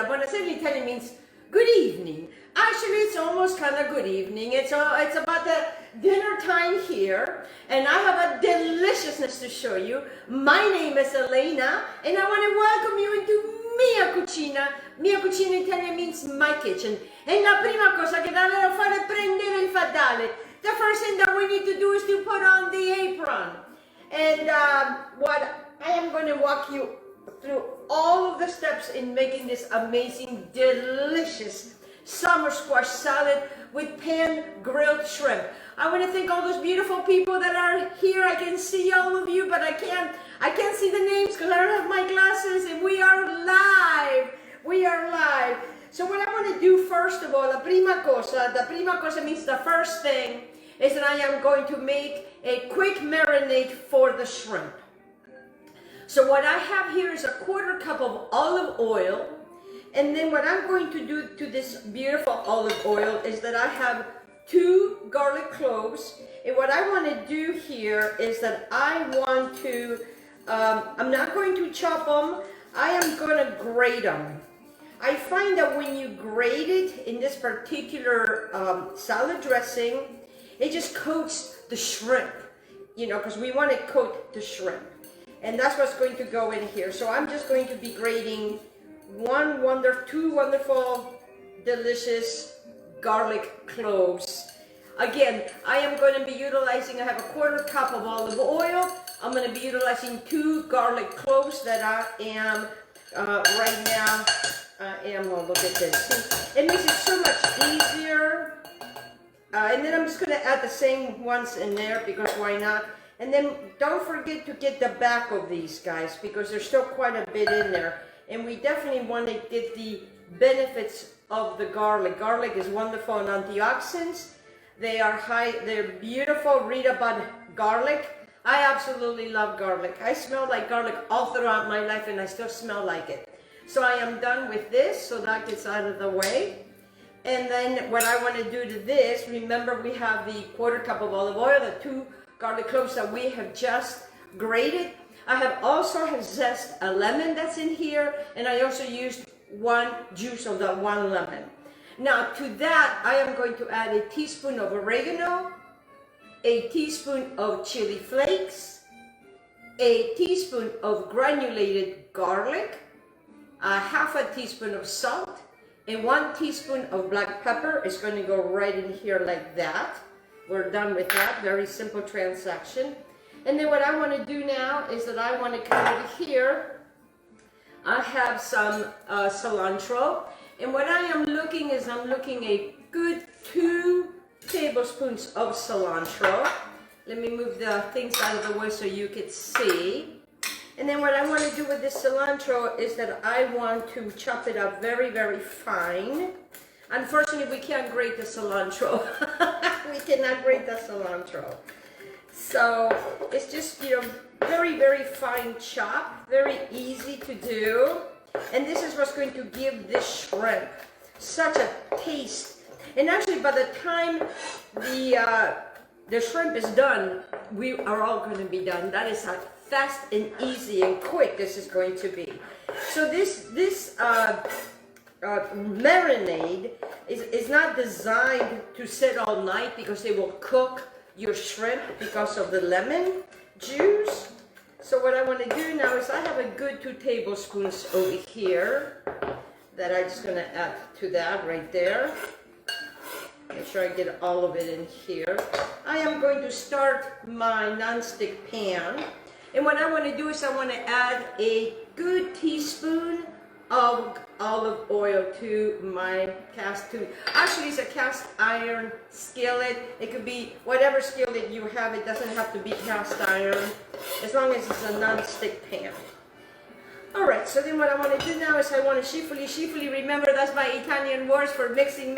Buonasera in Italian means good evening. Actually, it's almost kind of good evening. It's about the dinner time here, and I have a deliciousness to show you. My name is Elena, and I want to welcome you into mia cucina. Mia cucina in Italian means my kitchen. E la prima cosa che devo fare è prendere il fadale. The first thing that we need to do is to put on the apron. And what I am going to walk you through all of the steps in making this amazing, delicious summer squash salad with pan-grilled shrimp. I want to thank all those beautiful people that are here. I can see all of you, but I can't see the names because I don't have my glasses, and we are live. We are live. So what I want to do first of all, the prima cosa means the first thing is that I am going to make a quick marinade for the shrimp. So what I have here is a 1/4 cup of olive oil, and then what I'm going to do to this beautiful olive oil is that I have 2 garlic cloves, and what I want to do here is that I want to, I'm not going to chop them, I am going to grate them. I find that when you grate it in this particular salad dressing, it just coats the shrimp, you know, because we want to coat the shrimp. And that's what's going to go in here. So I'm just going to be grating 2 wonderful, delicious garlic cloves. Again, I am going to be utilizing, I have a 1/4 cup of olive oil. I'm going to be utilizing 2 garlic cloves that I am right now. Oh, look at this. See, it makes it so much easier. And then I'm just going to add the same ones in there because why not? And then don't forget to get the back of these guys because there's still quite a bit in there. And we definitely want to get the benefits of the garlic. Garlic is wonderful in antioxidants. They're beautiful. Read about garlic. I absolutely love garlic. I smell like garlic all throughout my life and I still smell like it. So I am done with this, so that gets out of the way. And then what I want to do to this, remember we have the 1/4 cup of olive oil, the 2 garlic cloves that we have just grated. I have also zest a lemon that's in here, and I also used 1 juice of that 1 lemon. Now to that, I am going to add a teaspoon of oregano, a teaspoon of chili flakes, a teaspoon of granulated garlic, a 1/2 teaspoon of salt, and 1 teaspoon of black pepper is going to go right in here like that. We're done with that, very simple transaction. And then what I want to do now is that I want to come over here. I have some cilantro. And what I am looking is I'm looking a good 2 tablespoons of cilantro. Let me move the things out of the way so you can see. And then what I want to do with this cilantro is that I want to chop it up very, very fine. Unfortunately, we can't grate the cilantro. We cannot grate the cilantro. So it's just, you know, very, very fine chop, very easy to do. And this is what's going to give this shrimp such a taste. And actually, by the time the shrimp is done, we are all going to be done. That is how fast and easy and quick this is going to be. So this marinade is not designed to sit all night because they will cook your shrimp because of the lemon juice. So what I want to do now is I have a good 2 tablespoons over here that I'm just going to add to that right there. Make sure I get all of it in here. I am going to start my non-stick pan. And what I want to do is I want to add a good teaspoon of olive oil to my actually it's a cast iron skillet. It could be whatever skillet you have. It doesn't have to be cast iron as long as it's a non-stick pan. Alright, so then what I want to do now is I want to schifoli, remember that's my Italian words for mixing.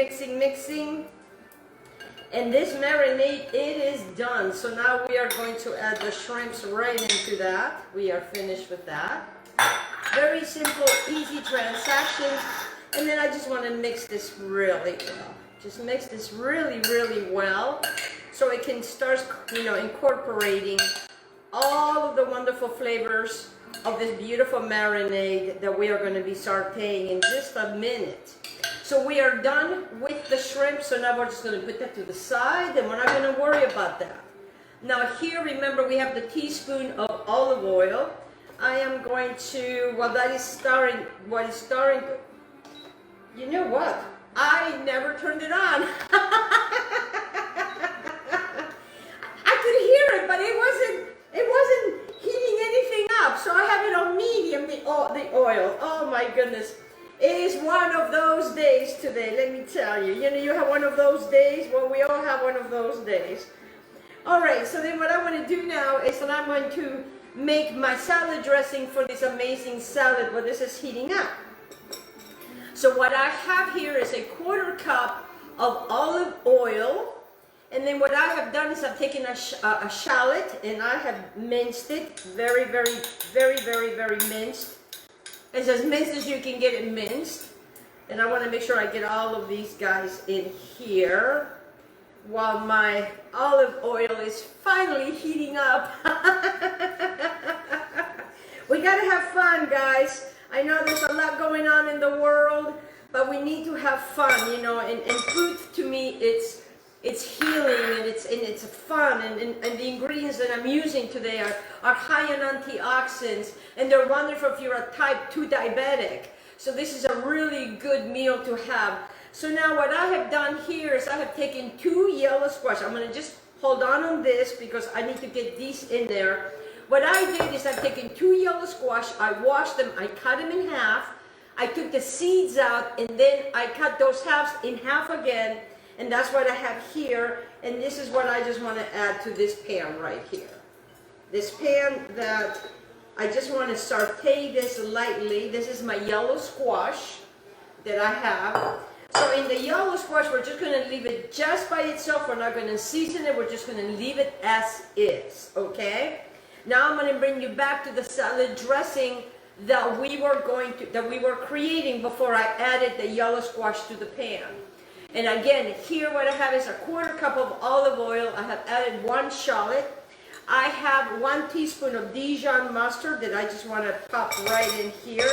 And this marinade, it is done. So now we are going to add the shrimps right into that. We are finished with that. Very simple, easy transaction. And then I just want to mix this really well. Just mix this really, really well so it can start, incorporating all of the wonderful flavors of this beautiful marinade that we are going to be sauteing in just a minute. So we are done with the shrimp, so now we're just going to put that to the side, and we're not going to worry about that. Now here, remember, we have the teaspoon of olive oil. I am going to, while that is starting, you know what? I never turned it on. I could hear it, but it wasn't heating anything up, so I have it on medium, the oil. Oh my goodness. It is one of those days today, let me tell you. You have one of those days? Well, we all have one of those days. All right, so then what I want to do now is that I'm going to make my salad dressing for this amazing salad while this is heating up. So what I have here is a 1/4 cup of olive oil. And then what I have done is I've taken a shallot and I have minced it. Very, very, very, very, very minced. It's as minced as you can get it minced. And I want to make sure I get all of these guys in here while my olive oil is finally heating up. We got to have fun, guys. I know there's a lot going on in the world, but we need to have fun, and food to me, it's healing and it's fun, and the ingredients that I'm using today are high in antioxidants, and they're wonderful if you're a type 2 diabetic. So this is a really good meal to have. So now what I have done here is I have taken 2 yellow squash. I'm going to just hold on this because I need to get these in there. What I did is I've taken 2 yellow squash, I washed them, I cut them in half, I took the seeds out, and then I cut those halves in half again. And that's what I have here, and this is what I just want to add to this pan right here. This pan that I just want to saute this lightly. This is my yellow squash that I have. So in the yellow squash, we're just going to leave it just by itself. We're not going to season it. We're just going to leave it as is, okay? Now I'm going to bring you back to the salad dressing that we were creating before I added the yellow squash to the pan. And again, here what I have is a 1/4 cup of olive oil. I have added 1 shallot. I have 1 teaspoon of Dijon mustard that I just want to pop right in here.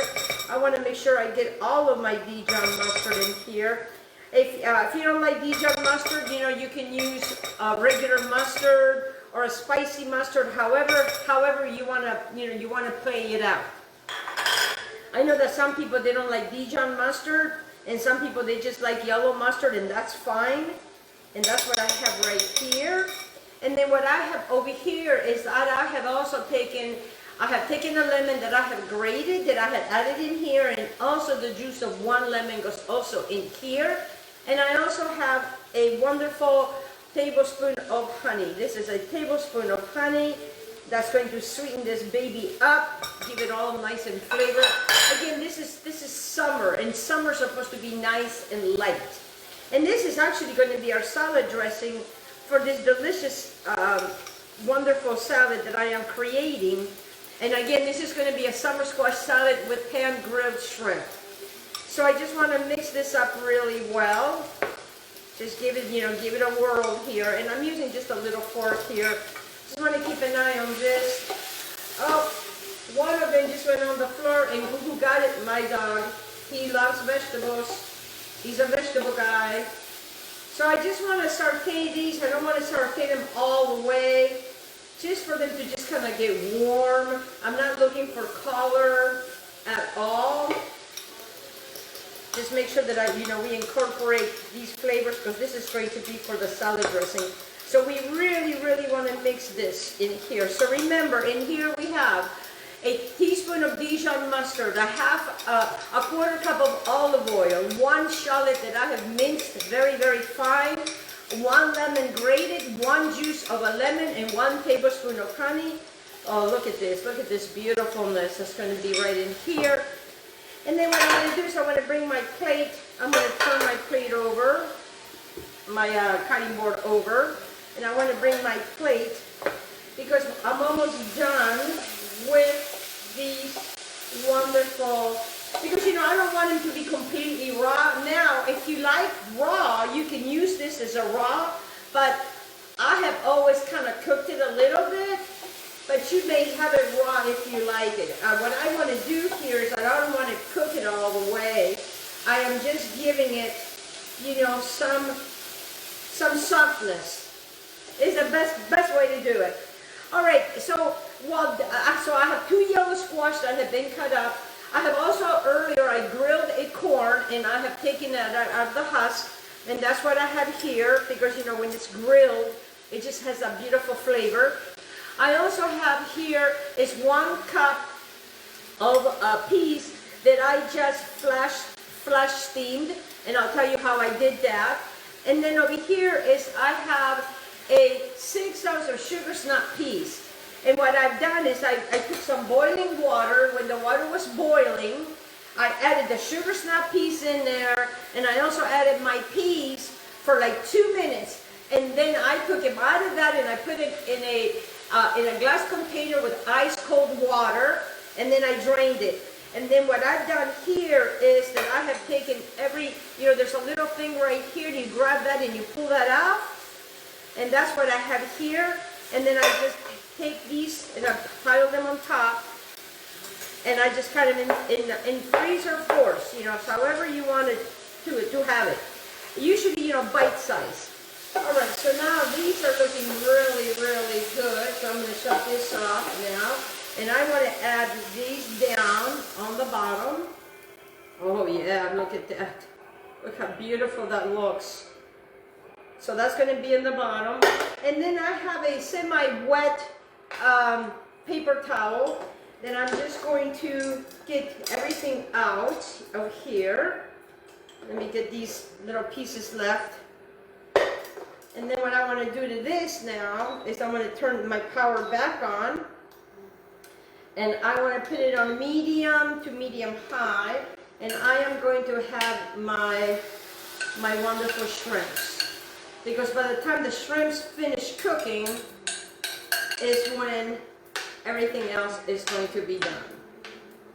I want to make sure I get all of my Dijon mustard in here. If you don't like Dijon mustard, you can use regular mustard or a spicy mustard. However you want to play it out. I know that some people, they don't like Dijon mustard. And some people, they just like yellow mustard, and that's fine. And that's what I have right here. And then what I have over here is that I have taken a lemon that I have grated, that I had added in here, and also the juice of 1 lemon goes also in here. And I also have a wonderful tablespoon of honey. This is a tablespoon of honey. That's going to sweeten this baby up, give it all nice and flavor. Again, this is summer, and summer is supposed to be nice and light. And this is actually going to be our salad dressing for this delicious, wonderful salad that I am creating. And again, this is going to be a summer squash salad with pan-grilled shrimp. So I just want to mix this up really well. Just give it a whirl here. And I'm using just a little fork here. Just want to keep an eye on this. Oh, one of them just went on the floor, and who got it? My dog. He loves vegetables. He's a vegetable guy. So I just want to saute these. I don't want to saute them all the way, just for them to just kind of get warm. I'm not looking for color at all. Just make sure that we incorporate these flavors, because this is going to be for the salad dressing. So we really, really want to mix this in here. So remember, in here we have a teaspoon of Dijon mustard, a 1/4 cup of olive oil, 1 shallot that I have minced very, very fine, 1 lemon grated, 1 juice of a lemon, and 1 tablespoon of honey. Oh, look at this beautifulness that's going to be right in here. And then what I'm going to do is I'm going to bring my plate, I'm going to turn my plate over. cutting board over, and I want to bring my plate because I'm almost done with these wonderful, because you know I don't want them to be completely raw. Now if you like raw, you can use this as a raw, but I have always kind of cooked it a little bit, but you may have it raw if you like it. What I want to do here is I don't want to cook it all the way. I am just giving it, you know, some softness. Is the best way to do it. All right, so I have 2 yellow squash that have been cut up. I have also earlier I grilled a corn and I have taken it out of the husk, and that's what I have here because you know when it's grilled it just has a beautiful flavor. I also have here is 1 cup of peas that I just flash steamed, and I'll tell you how I did that. And then over here is I have a 6 ounce of sugar snap peas. And what I've done is I took some boiling water. When the water was boiling, I added the sugar snap peas in there, and I also added my peas for like 2 minutes. And then I took them out of that and I put it in a glass container with ice cold water, and then I drained it. And then what I've done here is that I have taken you know, there's a little thing right here, and you grab that and you pull that out. And that's what I have here. And then I just take these and I pile them on top. And I just cut them in 3s or 4s, you know, so however you want it to have it. Usually, you know, bite size. All right, so now these are looking really, really good. So I'm going to shut this off now. And I want to add these down on the bottom. Oh yeah, look at that. Look how beautiful that looks. So that's going to be in the bottom. And then I have a semi-wet paper towel. Then I'm just going to get everything out of here. Let me get these little pieces left. And then what I want to do to this now is I'm going to turn my power back on. And I want to put it on medium to medium high. And I am going to have my wonderful shrimps. Because by the time the shrimps finish cooking is when everything else is going to be done.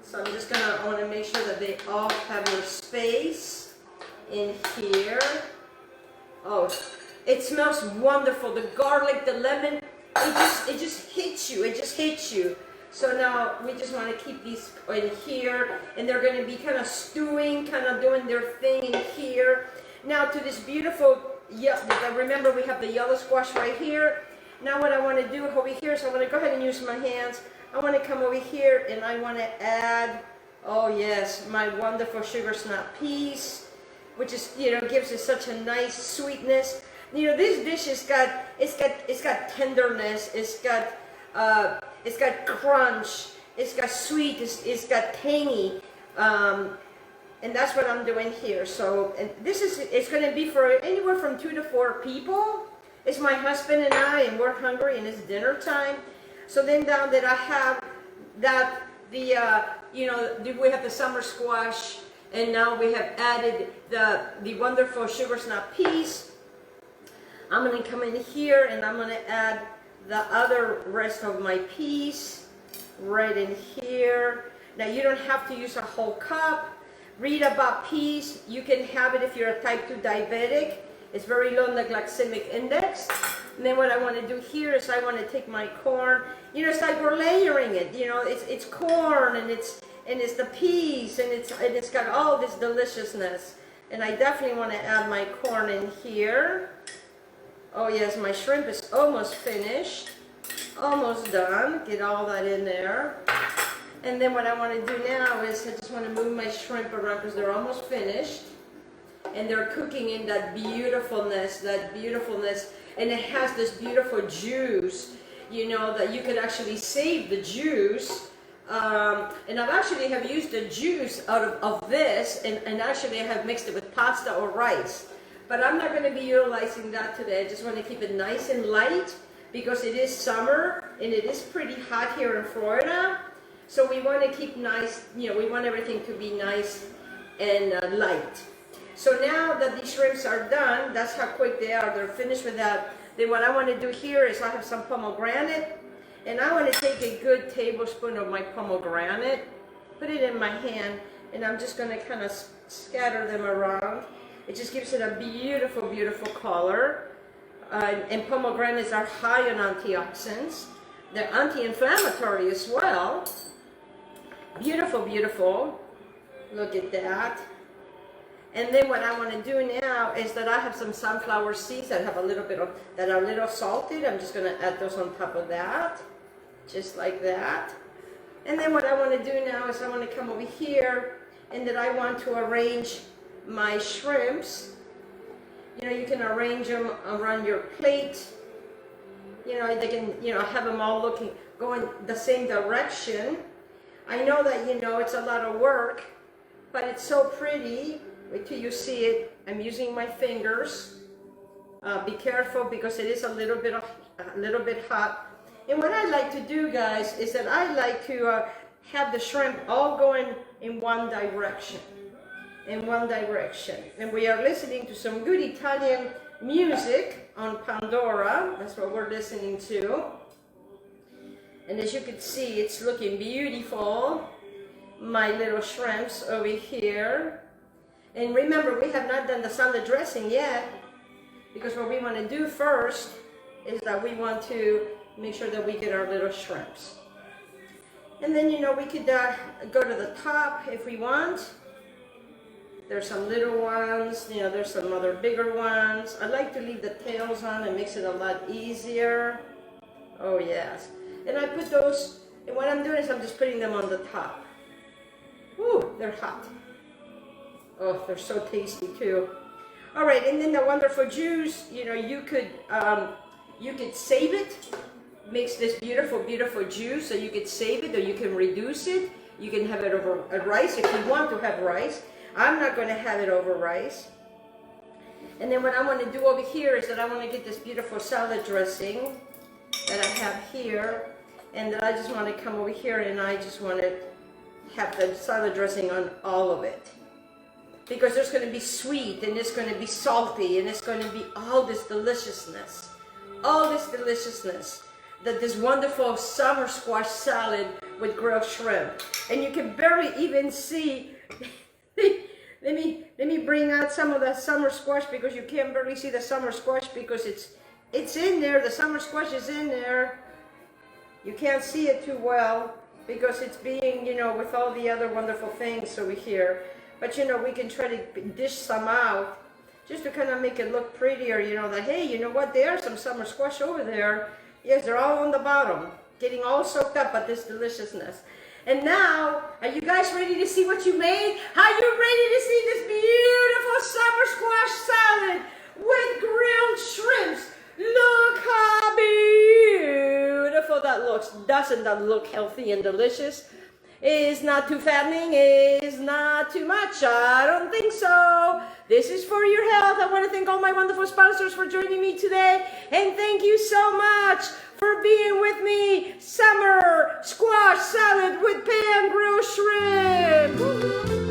So I'm just I want to make sure that they all have their space in here. Oh, it smells wonderful. The garlic, the lemon, it just hits you. It just hits you. So now we just want to keep these in here, and they're going to be kind of stewing, kind of doing their thing in here. Now to this beautiful, remember we have the yellow squash right here. Now what I want to do over here is I want to go ahead and use my hands. I want to come over here and I want to add, oh yes, my wonderful sugar snap peas, which is, you know, gives it such a nice sweetness. You know, this dish has got, it's got tenderness, it's got crunch, it's got sweet, it's got tangy, and that's what I'm doing here. So, and it's going to be for anywhere from 2 to 4 people. It's my husband and I, and we're hungry, and it's dinner time. So then down that I have that, we have the summer squash, and now we have added the wonderful sugar snap peas. I'm going to come in here, and I'm going to add the other rest of my peas right in here. Now you don't have to use a whole cup. Read about peas. You can have it if you're a type 2 diabetic. It's very low in the glycemic index. And then what I want to do here is I want to take my corn. You know, it's like we're layering it. You know, it's corn and it's the peas and it's got all this deliciousness. And I definitely want to add my corn in here. Oh yes, my shrimp is almost finished. Almost done. Get all that in there. And then what I want to do now is I just want to move my shrimp around because they're almost finished. And they're cooking in that beautifulness, and it has this beautiful juice, you know, that you can actually save the juice. And I've actually have used the juice out of this, and actually I have mixed it with pasta or rice. But I'm not going to be utilizing that today. I just want to keep it nice and light because it is summer and it is pretty hot here in Florida. So we want to keep nice, you know, we want everything to be nice and light. So now that these shrimps are done, that's how quick they are. They're finished with that. Then what I want to do here is I have some pomegranate, and I want to take a good tablespoon of my pomegranate, put it in my hand, and I'm just going to kind of scatter them around. It just gives it a beautiful, beautiful color. And pomegranates are high in antioxidants. They're anti-inflammatory as well. Beautiful, beautiful. Look at that. And then what I want to do now is that I have some sunflower seeds that have a little bit of, that are a little salted. I'm just going to add those on top of that. Just like that. And then what I want to do now is I want to come over here, and that I want to arrange my shrimps. You know, you can arrange them around your plate. You know, they can, you know, have them all going the same direction. I know that, you know, it's a lot of work, but it's so pretty. Wait till you see it. I'm using my fingers. Be careful because it is a little bit hot. And what I like to do, guys, is that I like to have the shrimp all going in one direction. In one direction. And we are listening to some good Italian music on Pandora. That's what we're listening to. And as you can see, it's looking beautiful. My little shrimps over here. And remember, we have not done the salad dressing yet, because what we want to do first is that we want to make sure that we get our little shrimps. And then, you know, we could go to the top if we want. There's some little ones, you know, there's some other bigger ones. I like to leave the tails on. It makes it a lot easier. Oh yes. And I put those, and what I'm doing is I'm just putting them on the top. Ooh, they're hot. Oh, they're so tasty too. All right, and then the wonderful juice, you know, you could save it. Makes this beautiful, beautiful juice, so you could save it or you can reduce it. You can have it over rice if you want to have rice. I'm not going to have it over rice. And then what I want to do over here is that I want to get this beautiful salad dressing that I have here. And then I just want to come over here and I just want to have the salad dressing on all of it. Because there's going to be sweet and it's going to be salty and it's going to be all this deliciousness. All this deliciousness. That this wonderful summer squash salad with grilled shrimp. And you can barely even see... let me bring out some of the summer squash because you can't barely see the summer squash because it's in there. The summer squash is in there. You can't see it too well because it's being, you know, with all the other wonderful things over here. But you know, we can try to dish some out just to kind of make it look prettier, you know, that hey, you know what, there are some summer squash over there. Yes, they're all on the bottom, getting all soaked up by this deliciousness. And now, are you guys ready to see what you made? Are you ready to see this beautiful summer squash salad with grilled shrimps? Look how beautiful that looks. Doesn't that look healthy and delicious? It's not too fattening, it's not too much. I don't think so. This is for your health. I want to thank all my wonderful sponsors for joining me today. And thank you so much for being with me. Summer squash salad with pan grilled shrimp. Woo-hoo.